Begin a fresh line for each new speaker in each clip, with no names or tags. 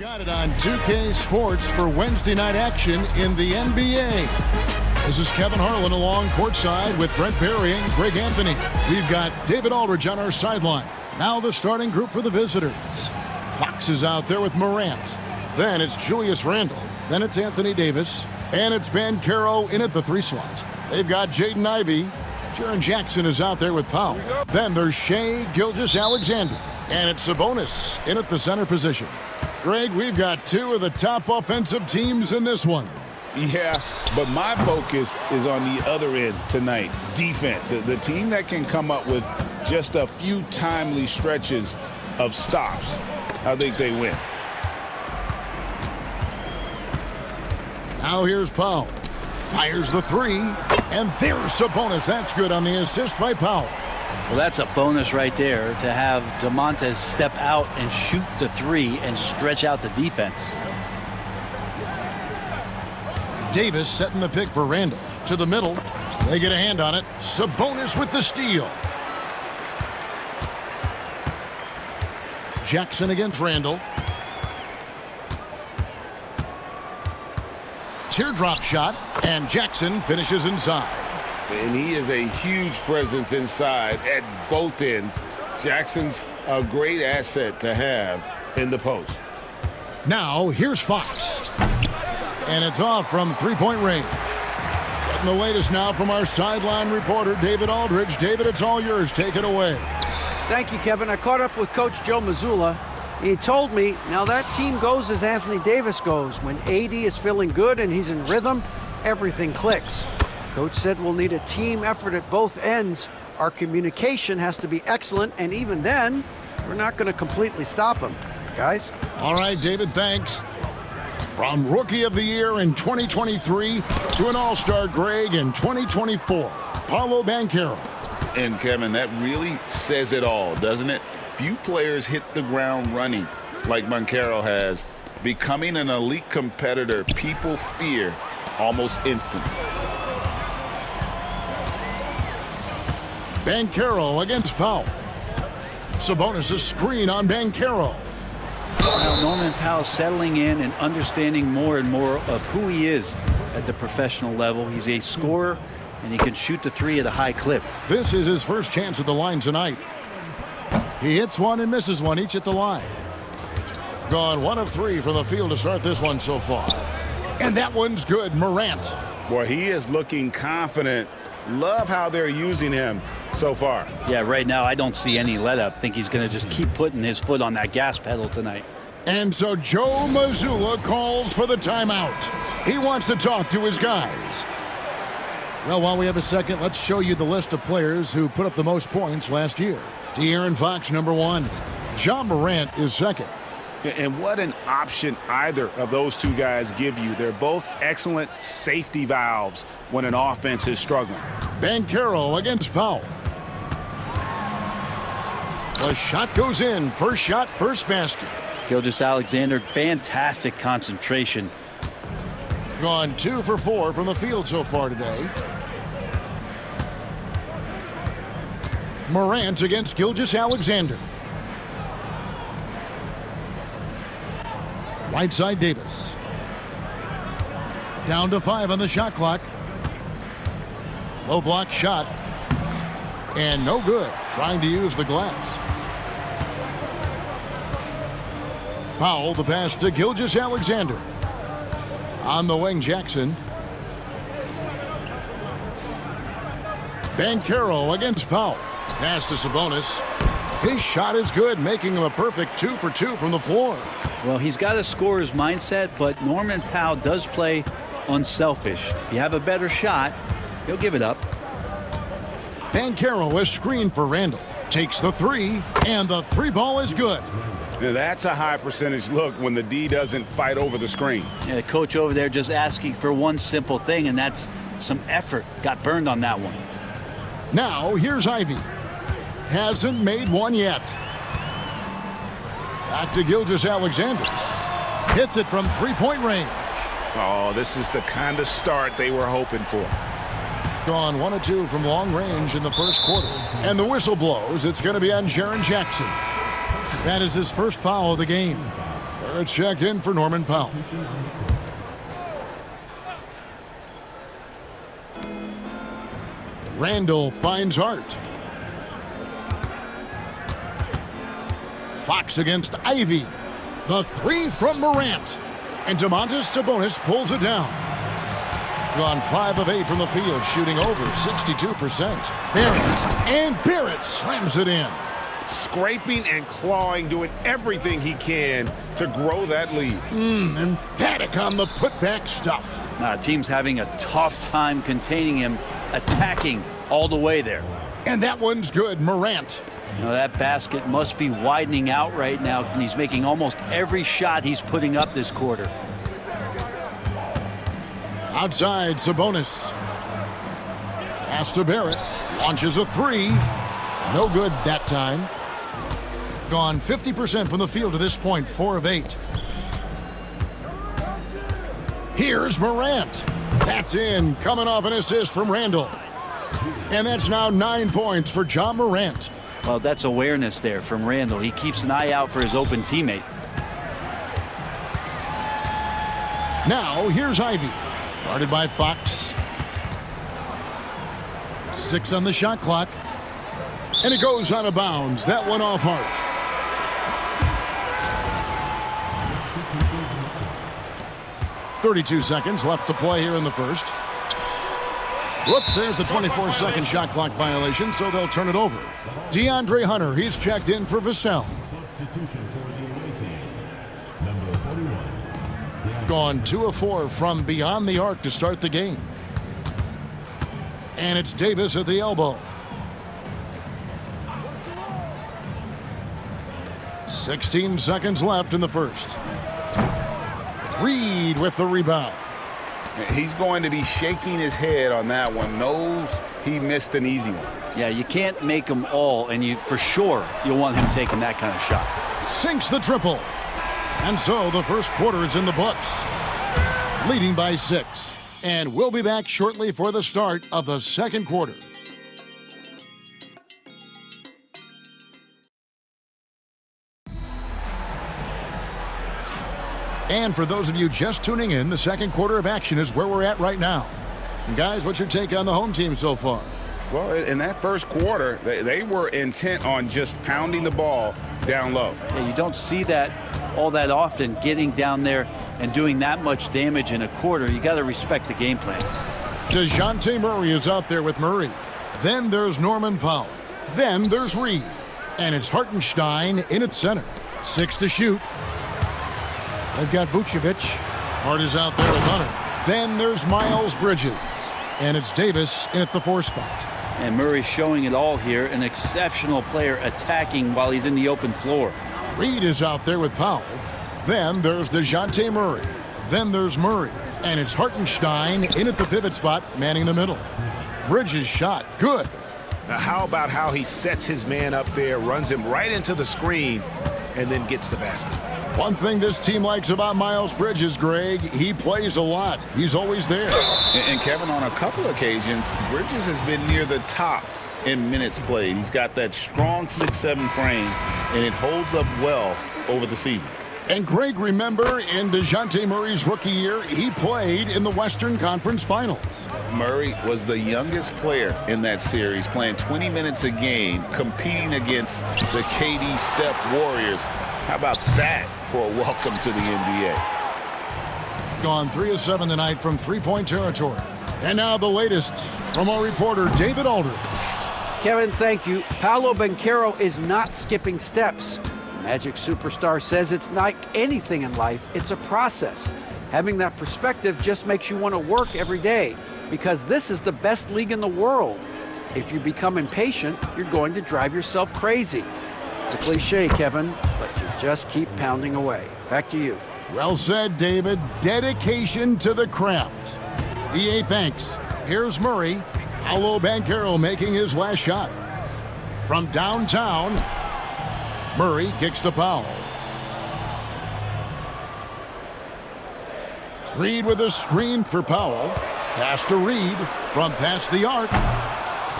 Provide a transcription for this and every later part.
Got it on 2K Sports for Wednesday night action in the NBA. This is Kevin Harlan along courtside with Brent Barry and Greg Anthony. We've got David Aldridge on our sideline. Now the starting group for the visitors. Fox is out there with Morant. Then it's Julius Randle. Then it's Anthony Davis. And it's Banchero in at the 3 slot. They've got Jaden Ivey. Jaren Jackson is out there with Powell. Then there's Shai Gilgeous-Alexander. And it's Sabonis in at the center position. Greg, we've got 2 of the top offensive teams in this one.
Yeah, but my focus is on the other end tonight, defense. The team that can come up with just a few timely stretches of stops, I think they win.
Now here's Powell. Fires the 3, and there's Sabonis. That's good on the assist by Powell.
Well, that's a bonus right there to have DeMontes step out and shoot the 3 and stretch out the defense.
Davis setting the pick for Randle. To the middle. They get a hand on it. Sabonis with the steal. Jackson against Randle. Teardrop shot, and Jackson finishes inside.
And he is a huge presence inside at both ends. Jackson's a great asset to have in the post.
Now, here's Fox. And it's off from three-point range. Getting the latest now from our sideline reporter, David Aldridge. David, it's all yours. Take it away.
Thank you, Kevin. I caught up with Coach Joe Mazzulla. He told me, now that team goes as Anthony Davis goes. When AD is feeling good and he's in rhythm, everything clicks. Coach said we'll need a team effort at both ends. Our communication has to be excellent, and even then, we're not going to completely stop him. Guys?
All right, David, thanks. From Rookie of the Year in 2023 to an All-Star Greg in 2024, Paolo Banchero.
And, Kevin, that really says it all, doesn't it? Few players hit the ground running like Banchero has. Becoming an elite competitor, people fear almost instantly.
Banchero against Powell. Sabonis' screen on Banchero.
Now Norman Powell settling in and understanding more and more of who he is at the professional level. He's a scorer, and he can shoot the 3 at a high clip.
This is his first chance at the line tonight. He hits one and misses one, each at the line. Gone 1 of 3 from the field to start this one so far. And that one's good, Morant.
Boy, he is looking confident. Love how they're using him so far.
Yeah, right now I don't see any let up. Think he's going to just keep putting his foot on that gas pedal tonight.
And so Joe Mazzulla calls for the timeout. He wants to talk to his guys. Well, while we have a second, let's show you the list of players who put up the most points last year. De'Aaron Fox, number 1. Ja Morant is second.
And what an option either of those 2 guys give you. They're both excellent safety valves when an offense is struggling.
Banchero against Powell. The shot goes in. First shot, first basket.
Gilgeous-Alexander, fantastic concentration.
Gone 2 for 4 from the field so far today. Morant against Gilgeous-Alexander. Right side Davis. Down to 5 on the shot clock. Low block shot. And no good. Trying to use the glass. Powell, the pass to Gilgeous-Alexander. On the wing, Jackson. Banchero against Powell. Pass to Sabonis. His shot is good, making him a perfect 2 for 2 from the floor.
Well, he's got a scorer's mindset, but Norman Powell does play unselfish. If you have a better shot, he'll give it up.
Banchero is screened for Randle. Takes the 3, and the 3 ball is good.
Now, that's a high percentage look when the D doesn't fight over the screen.
Yeah, the coach over there just asking for one simple thing, and that's some effort. Got burned on that one.
Now, here's Ivey. Hasn't made one yet. Back to Gilgeous-Alexander. Hits it from three-point range.
Oh, this is the kind of start they were hoping for.
Gone 1 of 2 from long range in the first quarter. And the whistle blows. It's going to be on Jaren Jackson. That is his first foul of the game. Barrett checked in for Norman Powell. Randall finds Hart. Fox against Ivy. The three from Morant. And Domantas Sabonis pulls it down. Gone 5 of 8 from the field, shooting over 62%. Barrett slams it in.
Scraping and clawing, doing everything he can to grow that lead.
Emphatic on the putback stuff.
Team's having a tough time containing him, attacking all the way there.
And that one's good, Morant.
That basket must be widening out right now, and he's making almost every shot he's putting up this quarter.
Outside, Sabonis. Pass to Barrett. Launches a three. No good that time. Gone 50% from the field to this point, 4 of 8. Here's Morant. That's in, coming off an assist from Randall. And that's now 9 points for John Morant.
Well, that's awareness there from Randall. He keeps an eye out for his open teammate.
Now, here's Ivy. Guarded by Fox. 6 on the shot clock. And it goes out of bounds. That one off Hart. .32 seconds left to play here in the first. Whoops, there's the 24-second shot clock violation, so they'll turn it over. DeAndre Hunter, he's checked in for Vassell. Gone 2 of 4 from beyond the arc to start the game. And it's Davis at the elbow. 16 seconds left in the first. Reed with the rebound.
He's going to be shaking his head on that one. Knows he missed an easy one.
Yeah, you can't make them all, and for sure you'll want him taking that kind of shot.
Sinks the triple. And so the first quarter is in the books. Leading by 6. And we'll be back shortly for the start of the second quarter. And for those of you just tuning in, the second quarter of action is where we're at right now. And guys, what's your take on the home team so far?
Well, in that first quarter, they were intent on just pounding the ball down low.
Yeah, you don't see that all that often, getting down there and doing that much damage in a quarter. You got to respect the game plan.
DeJounte Murray is out there with Murray. Then there's Norman Powell. Then there's Reed. And it's Hartenstein in at center. 6 to shoot. They've got Vucevic. Hart is out there with Hunter. Then there's Miles Bridges. And it's Davis in at the 4 spot.
And Murray's showing it all here. An exceptional player attacking while he's in the open floor.
Reed is out there with Powell. Then there's DeJounte Murray. Then there's Murray. And it's Hartenstein in at the pivot spot, manning the middle. Bridges shot. Good.
Now, how about how he sets his man up there, runs him right into the screen, and then gets the basket?
One thing this team likes about Miles Bridges, Greg, he plays a lot. He's always there.
And Kevin, on a couple occasions, Bridges has been near the top in minutes played. He's got that strong 6'7" frame, and it holds up well over the season.
And Greg, remember, in DeJounte Murray's rookie year, he played in the Western Conference Finals.
Murray was the youngest player in that series, playing 20 minutes a game, competing against the KD Steph Warriors. How about that for a welcome to the NBA?
Gone 3 of 7 tonight from three-point territory. And now the latest from our reporter, David Aldridge.
Kevin, thank you. Paolo Banchero is not skipping steps. Magic superstar says it's like anything in life, it's a process. Having that perspective just makes you want to work every day because this is the best league in the world. If you become impatient, you're going to drive yourself crazy. It's a cliche, Kevin, but you just keep pounding away. Back to you.
Well said, David. Dedication to the craft. EA thanks. Here's Murray. Paolo Banchero making his last shot. From downtown, Murray kicks to Powell. Reed with a screen for Powell. Pass to Reed from past the arc.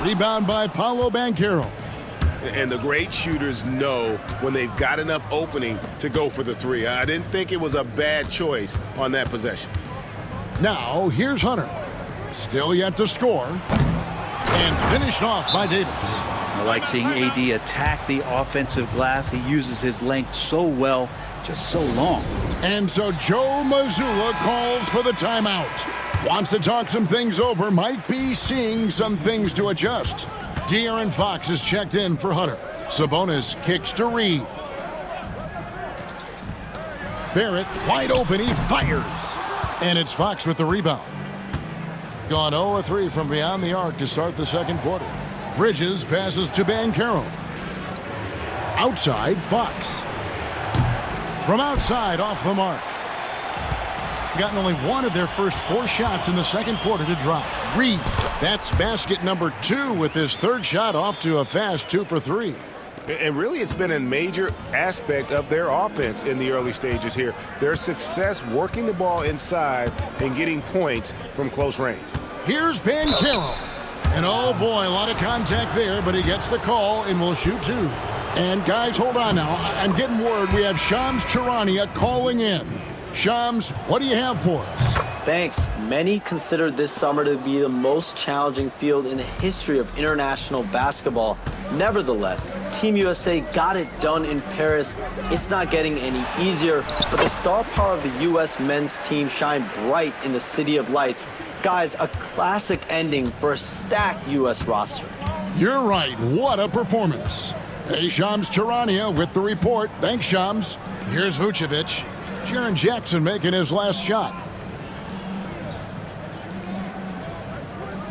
Rebound by Paolo Banchero.
And the great shooters know when they've got enough opening to go for the three. I didn't think it was a bad choice on that possession.
Now, here's Hunter. Still yet to score. And finished off by Davis.
I like seeing AD attack the offensive glass. He uses his length so well, just so long.
And so Joe Mazzulla calls for the timeout. Wants to talk some things over, might be seeing some things to adjust. De'Aaron Fox is checked in for Hunter. Sabonis kicks to Reed. Barrett wide open, he fires. And it's Fox with the rebound. Gone 0-3 from beyond the arc to start the second quarter. Bridges passes to Banchero. Outside, Fox. From outside, off the mark. Gotten only one of their first 4 shots in the second quarter to drop. Reed, that's basket number 2 with his third shot off to a fast 2 for 3.
And really, it's been a major aspect of their offense in the early stages here. Their success working the ball inside and getting points from close range.
Here's Banchero. And oh boy, a lot of contact there, but he gets the call and will shoot 2. And guys, hold on now. I'm getting word we have Shams Charania calling in. Shams, what do you have for us?
Thanks. Many consider this summer to be the most challenging field in the history of international basketball. Nevertheless, Team USA got it done in Paris. It's not getting any easier, but the star power of the U.S. men's team shined bright in the City of Lights. Guys, a classic ending for a stacked U.S. roster.
You're right. What a performance. Hey, Shams Charania with the report. Thanks, Shams. Here's Vucevic. Jaren Jackson making his last shot.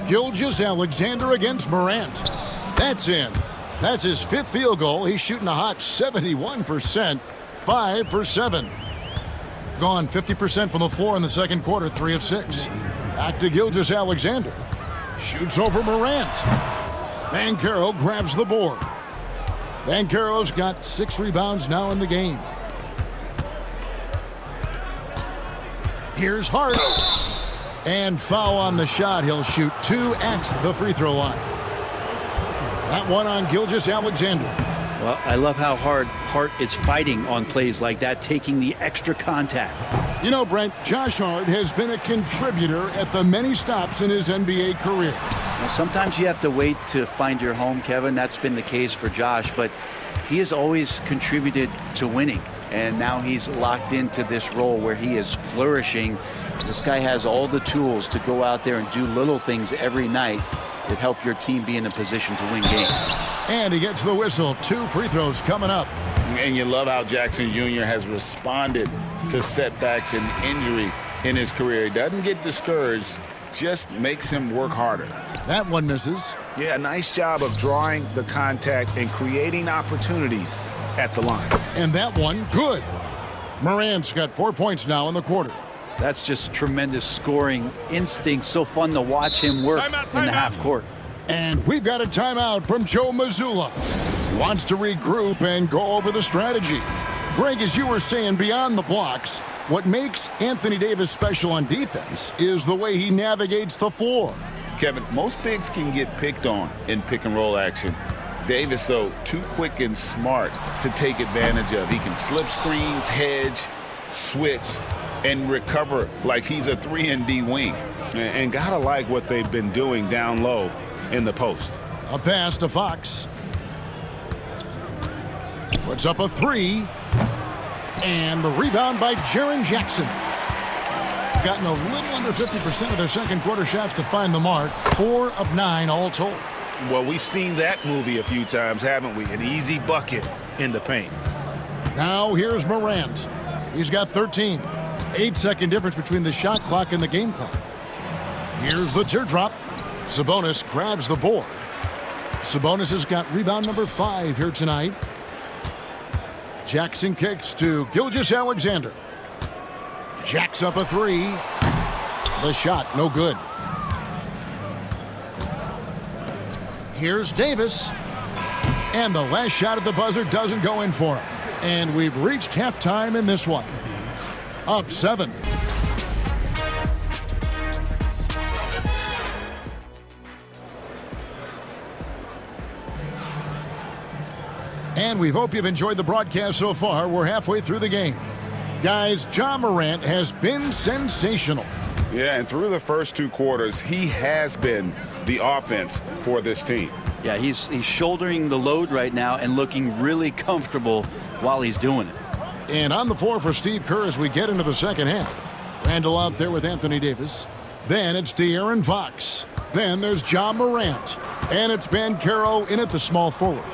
Gilgeous-Alexander against Morant. That's in. That's his 5th field goal. He's shooting a hot 71%. 5 for 7. Gone 50% from the floor in the second quarter, 3 of 6. Back to Gilgeous-Alexander. Shoots over Morant. Banchero grabs the board. Banchero's got 6 rebounds now in the game. Here's Hart. And foul on the shot. He'll shoot 2 at the free throw line. That one on Gilgeous-Alexander.
Well, I love how hard Hart is fighting on plays like that, taking the extra contact.
You know, Brent, Josh Hart has been a contributor at the many stops in his NBA career.
Now, sometimes you have to wait to find your home, Kevin. That's been the case for Josh, but he has always contributed to winning. And now he's locked into this role where he is flourishing. This guy has all the tools to go out there and do little things every night that help your team be in a position to win games.
And he gets the whistle. 2 free throws coming up.
And you love how Jackson Jr. has responded to setbacks and injury in his career. He doesn't get discouraged, just makes him work harder.
That one misses.
Yeah, a nice job of drawing the contact and creating opportunities at the line.
And that one, good. Morant's got 4 points now in the quarter.
That's just tremendous scoring instinct. So fun to watch him work in the half court.
And we've got a timeout from Joe Mazzulla. He wants to regroup and go over the strategy. Greg, as you were saying, beyond the blocks, what makes Anthony Davis special on defense is the way he navigates the floor.
Kevin, most bigs can get picked on in pick and roll action. Davis, though, too quick and smart to take advantage of. He can slip screens, hedge, switch, and recover like he's a 3-and-D wing.
And gotta like what they've been doing down low in the post.
A pass to Fox. Puts up a 3. And the rebound by Jaren Jackson. Gotten a little under 50% of their second quarter shots to find the mark. 4 of 9 all told.
Well, we've seen that movie a few times, haven't we? An easy bucket in the paint.
Now here's Morant. He's got 13. 8-second difference between the shot clock and the game clock. Here's the teardrop. Sabonis grabs the board. Sabonis has got rebound number 5 here tonight. Jackson kicks to Gilgeous-Alexander. Jacks up a 3. The shot, no good. Here's Davis. And the last shot at the buzzer doesn't go in for him. And we've reached halftime in this one. Up 7. And we hope you've enjoyed the broadcast so far. We're halfway through the game. Guys, Ja Morant has been sensational.
Yeah, and through the first 2 quarters, he has been the offense for this team.
Yeah, he's shouldering the load right now and looking really comfortable while he's doing it.
And on the floor for Steve Kerr as we get into the second half. Randall out there with Anthony Davis. Then it's De'Aaron Fox. Then there's Ja Morant. And it's Banchero in at the small forward.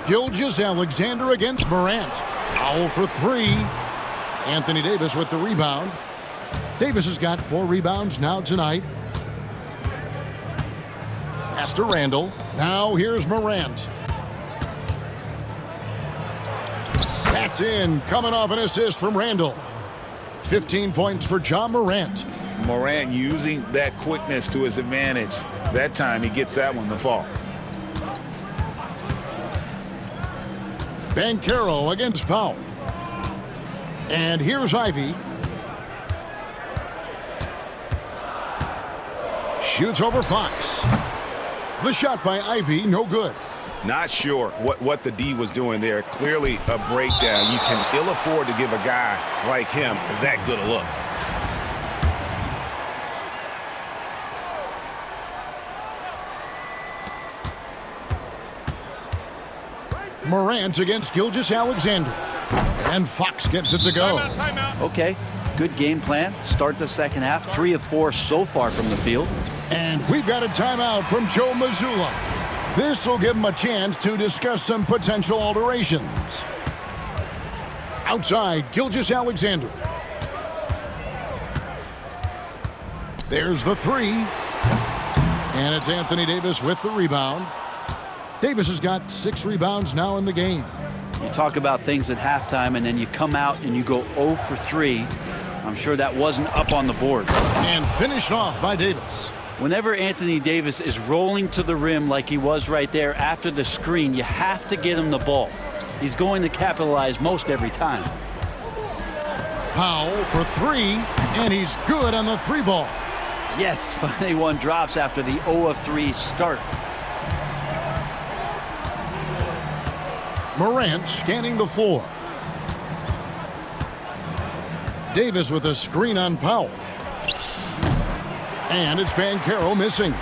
Gilgeous-Alexander against Morant. Foul for 3. Anthony Davis with the rebound. Davis has got 4 rebounds now tonight. Pass to Randall. Now here's Morant. That's in. Coming off an assist from Randall. 15 points for Ja Morant.
Morant using that quickness to his advantage. That time he gets that one to fall.
Banchero against Powell. And here's Ivy. Shoots over Fox. The shot by Ivy, no good.
Not sure what the D was doing there. Clearly a breakdown. You can ill afford to give a guy like him that good a look.
Morant against Gilgeous-Alexander. And Fox gets it to go.
Okay, good game plan. Start the second half. 3 of 4 so far from the field.
And we've got a timeout from Joe Mazzulla. This will give him a chance to discuss some potential alterations. Outside, Gilgeous-Alexander. There's the 3. And it's Anthony Davis with the rebound. Davis has got 6 rebounds now in the game.
You talk about things at halftime, and then you come out and you go 0 for 3. I'm sure that wasn't up on the board.
And finished off by Davis.
Whenever Anthony Davis is rolling to the rim like he was right there after the screen, you have to get him the ball. He's going to capitalize most every time.
Powell for 3, and he's good on the 3 ball.
Yes, finally one drops after the 0 of 3 start.
Morant scanning the floor. Davis with a screen on Powell. And it's Banchero missing.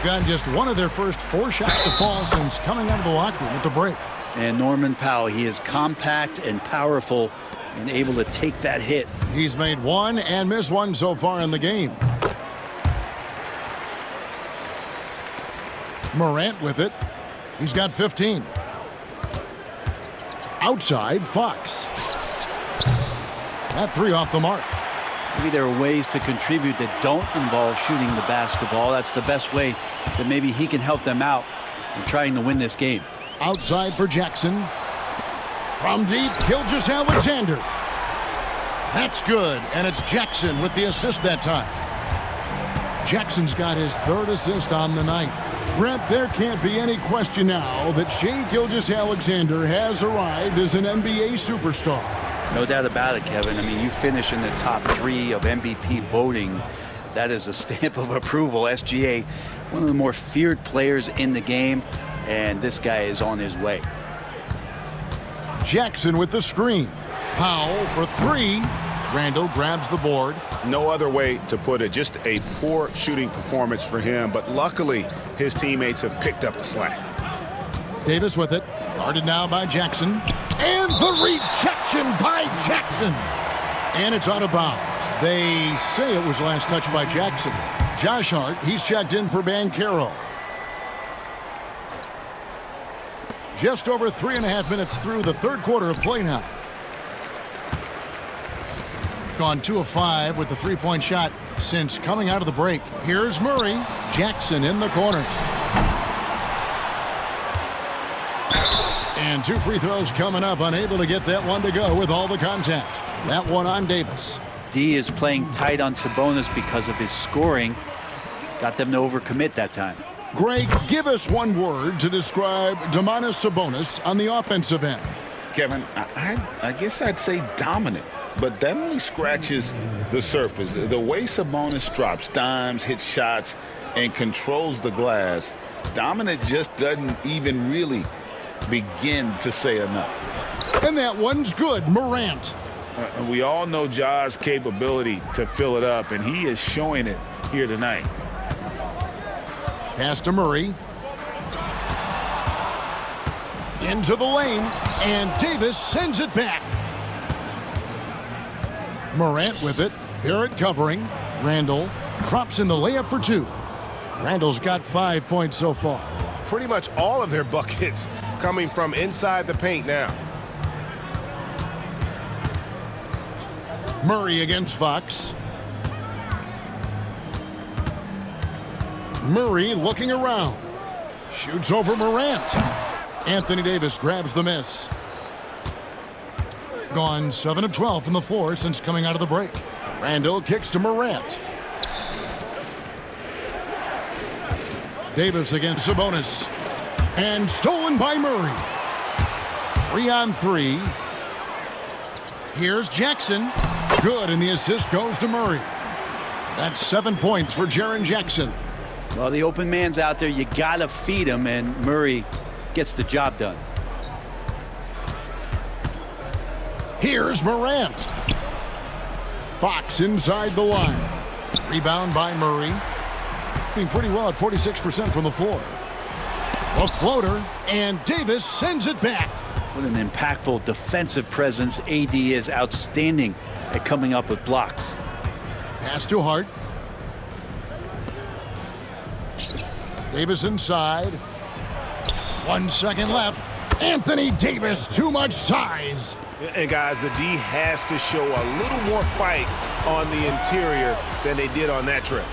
Got just one of their first 4 shots to fall since coming out of the locker room at the break.
And Norman Powell, he is compact and powerful and able to take that hit.
He's made 1 and missed 1 so far in the game. Morant with it. He's got 15. Outside, Fox. That 3 off the mark.
Maybe there are ways to contribute that don't involve shooting the basketball. That's the best way that maybe he can help them out in trying to win this game.
Outside for Jackson. From deep, Gilgeous-Alexander. That's good, and it's Jackson with the assist that time. Jackson's got his 3rd assist on the night. Brent, there can't be any question now that Shai Gilgeous-Alexander has arrived as an NBA superstar.
No doubt about it, Kevin. I mean, you finish in the top 3 of MVP voting. That is a stamp of approval. SGA, one of the more feared players in the game, and this guy is on his way.
Jackson with the screen. Powell for 3. Randall grabs the board.
No other way to put it. Just a poor shooting performance for him, but luckily his teammates have picked up the slack.
Davis with it. Guarded now by Jackson. And the rejection by Jackson. And it's out of bounds. They say it was last touched by Jackson. Josh Hart, he's checked in for Banchero. Just over 3.5 minutes through the 3rd quarter of play now. Gone 2 of 5 with the 3-point shot since coming out of the break. Here's Murray. Jackson in the corner. And 2 free throws coming up. Unable to get that one to go with all the contact. That one on Davis.
D is playing tight on Sabonis because of his scoring. Got them to overcommit that time.
Greg, give us one word to describe Domantas Sabonis on the offensive end.
Kevin, I guess I'd say dominant. But that only scratches the surface. The way Sabonis drops dimes, hits shots, and controls the glass, Dominant just doesn't even really begin to say enough.
And that one's good. Morant.
We all know Ja's capability to fill it up, and he is showing it here tonight.
Pass to Murray. Into the lane, and Davis sends it back. Morant with it. Barrett covering. Randall drops in the layup for two. Randall's got 5 points so far.
Pretty much all of their buckets coming from inside the paint now.
Murray against Fox. Murray looking around. Shoots over Morant. Anthony Davis grabs the miss. Gone 7 of 12 from the floor since coming out of the break. Randall kicks to Morant. Davis against Sabonis. And stolen by Murray. 3-on-3. Here's Jackson. Good, and the assist goes to Murray. That's 7 points for Jaren Jackson.
Well, the open man's out there. You got to feed him, and Murray gets the job done.
Here's Morant. Fox inside the line. Rebound by Murray. Doing pretty well at 46% from the floor. A floater, and Davis sends it back.
What an impactful defensive presence. AD is outstanding at coming up with blocks.
Pass to Hart. Davis inside. 1 second left. Anthony Davis, too much size.
And guys, the D has to show a little more fight on the interior than they did on that trip.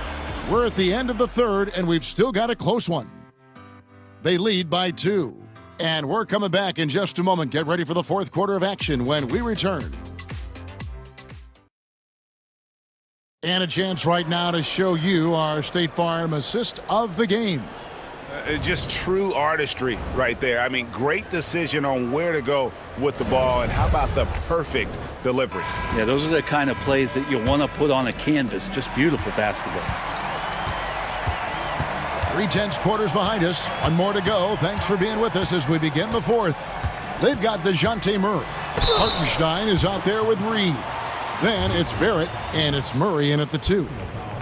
We're at the end of the third, and we've still got a close one. They lead by 2. And we're coming back in just a moment. Get ready for the fourth quarter of action when we return. And a chance right now to show you our State Farm assist of the game.
Just true artistry right there. I mean, great decision on where to go with the ball, and how about the perfect delivery?
Yeah, those are the kind of plays that you want to put on a canvas. Just beautiful basketball.
3/10 quarters behind us. One more to go. Thanks for being with us as we begin the fourth. They've got DeJounte Murray. Hartenstein is out there with Reed. Then it's Barrett, and it's Murray in at the 2.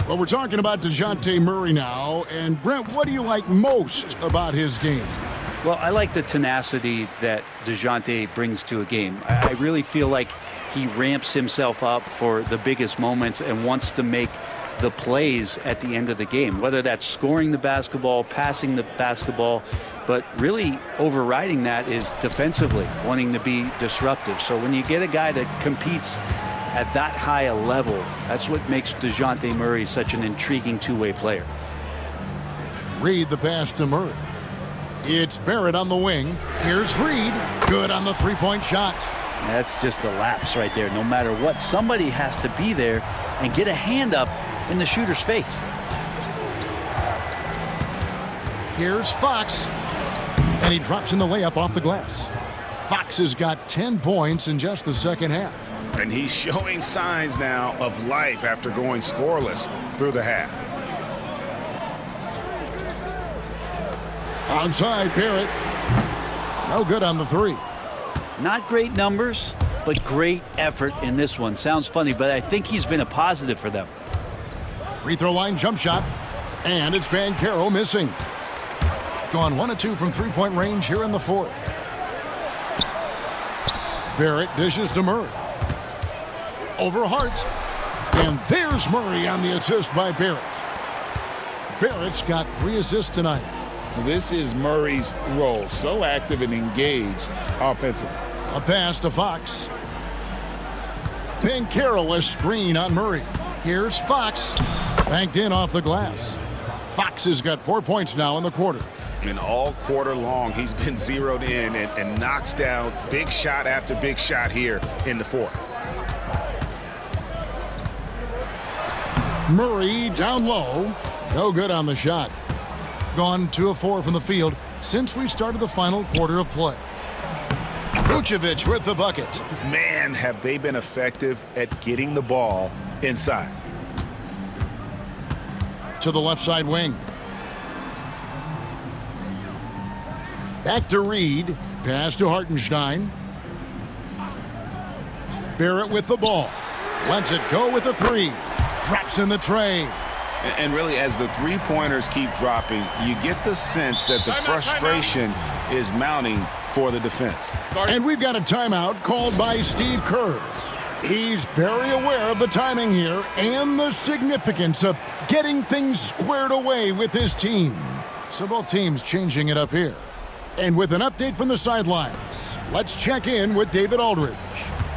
Well, we're talking about DeJounte Murray now. And, Brent, what do you like most about his game?
Well, I like the tenacity that DeJounte brings to a game. I really feel like he ramps himself up for the biggest moments and wants to make the plays at the end of the game, whether that's scoring the basketball, passing the basketball, but really overriding that is defensively, wanting to be disruptive. So when you get a guy that competes at that high a level, that's what makes DeJounte Murray such an intriguing two-way player.
Reed the pass to Murray. It's Barrett on the wing. Here's Reed. Good on the three-point shot.
That's just a lapse right there. No matter what, somebody has to be there and get a hand up in the shooter's face.
Here's Fox. And he drops in the layup off the glass. Fox has got 10 points in just the second half.
And he's showing signs now of life after going scoreless through the half.
Onside, Barrett. No good on the 3.
Not great numbers, but great effort in this one. Sounds funny, but I think he's been a positive for them.
Free throw line jump shot. And it's Banchero missing. Gone 1 of 2 from three-point range here in the fourth. Barrett dishes to Murray. Over Hart. And there's Murray on the assist by Barrett. Barrett's got 3 assists tonight.
This is Murray's role, so active and engaged offensively.
A pass to Fox. Banchero a screen on Murray. Here's Fox. Banked in off the glass. Fox has got 4 points now in the quarter.
And all quarter long, he's been zeroed in and knocks down big shot after big shot here in the fourth.
Murray down low. No good on the shot. Gone 2 of 4 from the field since we started the final quarter of play. Vucevic with the bucket.
Man, have they been effective at getting the ball inside.
To the left side wing. Back to Reed. Pass to Hartenstein. Barrett with the ball. Lets it go with a three. Drops in the tray.
And really, as the three-pointers keep dropping, you get the sense that the frustration is mounting for the defense.
And we've got a timeout called by Steve Kerr. He's very aware of the timing here and the significance of getting things squared away with his team. So both teams changing it up here. And with an update from the sidelines, let's check in with David Aldridge.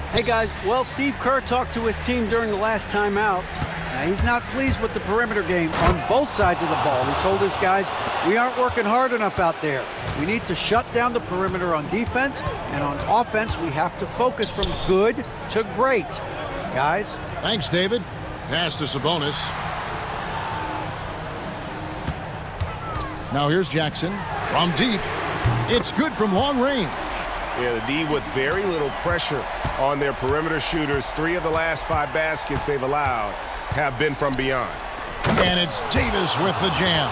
Hey guys, well, Steve Kerr talked to his team during the last timeout. Now, he's not pleased with the perimeter game on both sides of the ball. He told his guys, we aren't working hard enough out there. We need to shut down the perimeter on defense, and on offense, we have to focus from good to great. Guys?
Thanks, David. Pass to Sabonis. Now here's Jackson from deep. It's good from long range.
Yeah, the D with very little pressure on their perimeter shooters. 3 of the last 5 baskets they've allowed have been from beyond.
And it's Davis with the jam.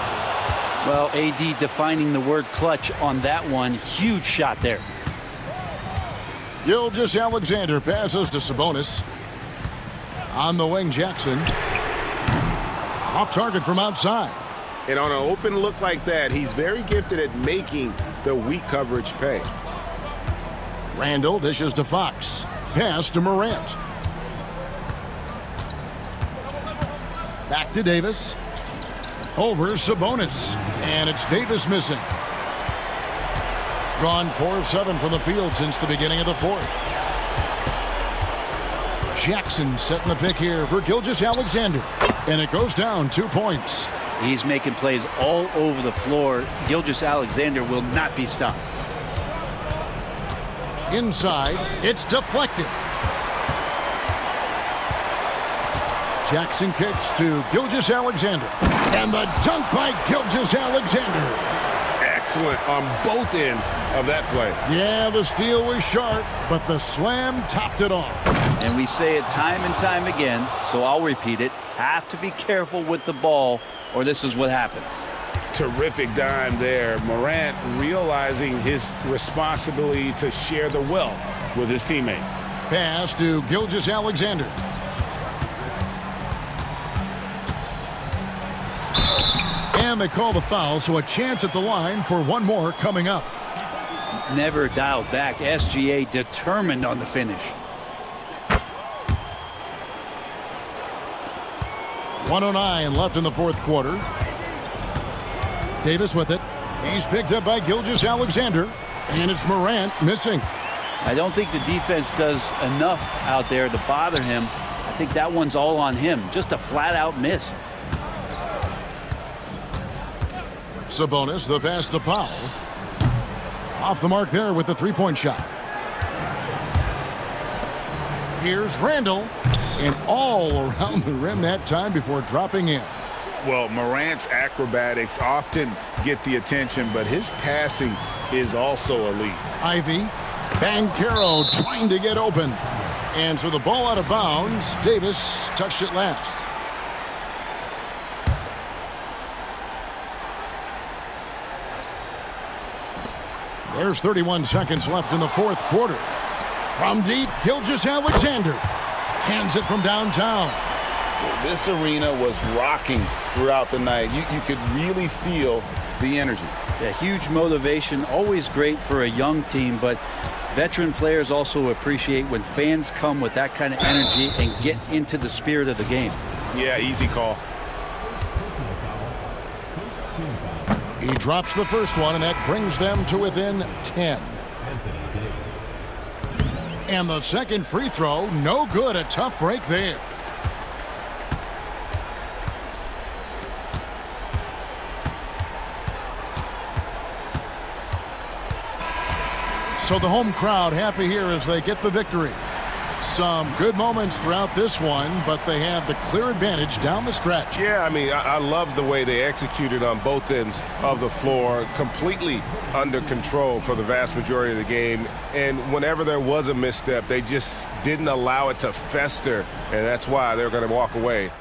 Well, AD defining the word clutch on that one. Huge shot there.
Gilgeous-Alexander passes to Sabonis. On the wing, Jackson. Off target from outside.
And on an open look like that, he's very gifted at making the weak coverage pay.
Randall dishes to Fox. Pass to Morant. Back to Davis. Over Sabonis. And it's Davis missing. Gone 4 of 7 from the field since the beginning of the fourth. Jackson setting the pick here for Gilgeous-Alexander. And it goes down 2 points.
He's making plays all over the floor. Gilgeous-Alexander will not be stopped.
Inside, it's deflected. Jackson kicks to Gilgeous-Alexander. And the dunk by Gilgeous-Alexander.
Excellent on both ends of that play.
Yeah, the steal was sharp, but the slam topped it off.
And we say it time and time again, so I'll repeat it. Have to be careful with the ball, or this is what happens.
Terrific dime there. Morant realizing his responsibility to share the wealth with his teammates.
Pass to Gilgeous-Alexander. And they call the foul, so a chance at the line for one more coming up.
Never dialed back. SGA determined on the finish.
1:09 left in the fourth quarter. Davis with it. He's picked up by Gilgeous-Alexander. And it's Morant missing.
I don't think the defense does enough out there to bother him. I think that one's all on him. Just a flat-out miss.
Sabonis, the pass to Powell. Off the mark there with the three-point shot. Here's Randall. And all around the rim that time before dropping in.
Well, Morant's acrobatics often get the attention, but his passing is also elite.
Ivy. Banchero trying to get open. And so the ball out of bounds. Davis touched it last. There's 31 seconds left in the fourth quarter. From deep, Gilgeous-Alexander cans it from downtown.
This arena was rocking throughout the night. You could really feel the energy.
Yeah, huge motivation, always great for a young team, but veteran players also appreciate when fans come with that kind of energy and get into the spirit of the game.
Yeah, easy call.
He drops the first one, and that brings them to within 10. And the second free throw, no good. A tough break there. So the home crowd happy here as they get the victory. Some good moments throughout this one, but they have the clear advantage down the stretch.
Yeah, I mean, I love the way they executed on both ends of the floor, completely under control for the vast majority of the game. And whenever there was a misstep, they just didn't allow it to fester, and that's why they're going to walk away